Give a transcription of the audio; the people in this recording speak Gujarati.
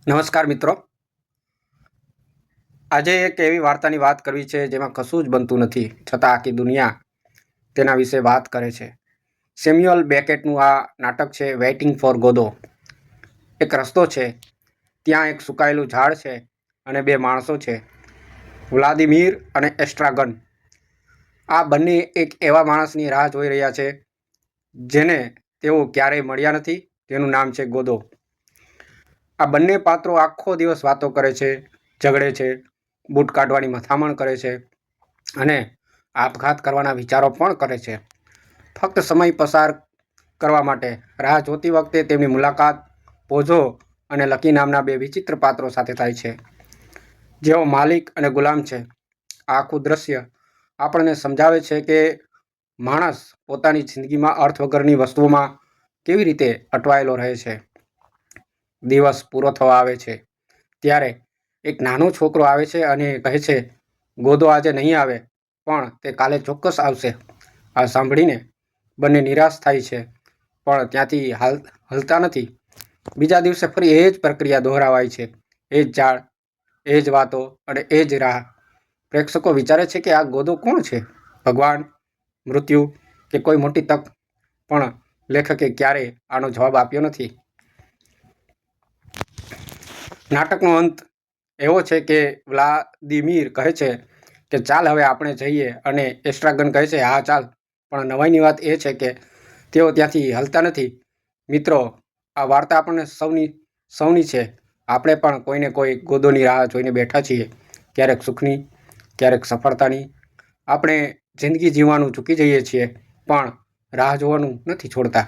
નમસ્કાર મિત્રો. આજે એક એવી વાર્તાની વાત કરવી છે જેમાં કશું જ બનતું નથી, છતાં આખી દુનિયા તેના વિશે વાત કરે છે. સેમ્યુઅલ બેકેટનું આ નાટક છે વેઇટિંગ ફોર ગોદો. એક રસ્તો છે, ત્યાં એક સુકાયેલું ઝાડ છે અને બે માણસો છે, વ્લાદિમીર અને એસ્ટ્રાગન. આ બંને એક એવા માણસની રાહ જોઈ રહ્યા છે જેને તેઓ ક્યારેય મળ્યા નથી, તેનું નામ છે ગોદો. આ બંને પાત્રો આખો દિવસ વાતો કરે છે, ઝઘડે છે, બૂટ કાઢવાની મથામણ કરે છે અને આપઘાત કરવાના વિચારો પણ કરે છે. ફક્ત સમય પસાર કરવા માટે. રાહ જોતી વખતે તેમની મુલાકાત પોઝો અને લકી નામના બે વિચિત્ર પાત્રો સાથે થાય છે, જેઓ માલિક અને ગુલામ છે. આ આખું દ્રશ્ય આપણને સમજાવે છે કે માણસ પોતાની જિંદગીમાં અર્થ વગરની વસ્તુઓમાં કેવી રીતે અટવાયેલો રહે છે. દિવસ પૂરો થવા આવે છે ત્યારે એક નાનો છોકરો આવે છે અને કહે છે, ગોદો આજે નહીં આવે, પણ તે કાલે ચોક્કસ આવશે. આ સાંભળીને બંને નિરાશ થાય છે, પણ ત્યાંથી હલતા નથી. બીજા દિવસે ફરી એ જ પ્રક્રિયા દોહરાવાય છે. એ જ ઝાડ, એ જ વાતો અને એ જ રાહ. પ્રેક્ષકો વિચારે છે કે આ ગોદો કોણ છે? ભગવાન, મૃત્યુ કે કોઈ મોટી તક? પણ લેખકે ક્યારેય આનો જવાબ આપ્યો નથી. નાટકનો અંત એવો છે કે વ્લાદિમીર કહે છે કે ચાલ હવે આપણે જઈએ, અને એસ્ટ્રાગન કહે છે હા ચાલ. પણ નવાઈની વાત એ છે કે તેઓ ત્યાંથી હલતા નથી. મિત્રો, આ વાર્તા આપણને સૌની છે. આપણે પણ કોઈને કોઈ ગોદોની રાહ જોઈને બેઠા છીએ, ક્યારેક સુખની, ક્યારેક સફળતાની. આપણે જિંદગી જીવવાનું ચૂકી જઈએ છીએ, પણ રાહ જોવાનું નથી છોડતા.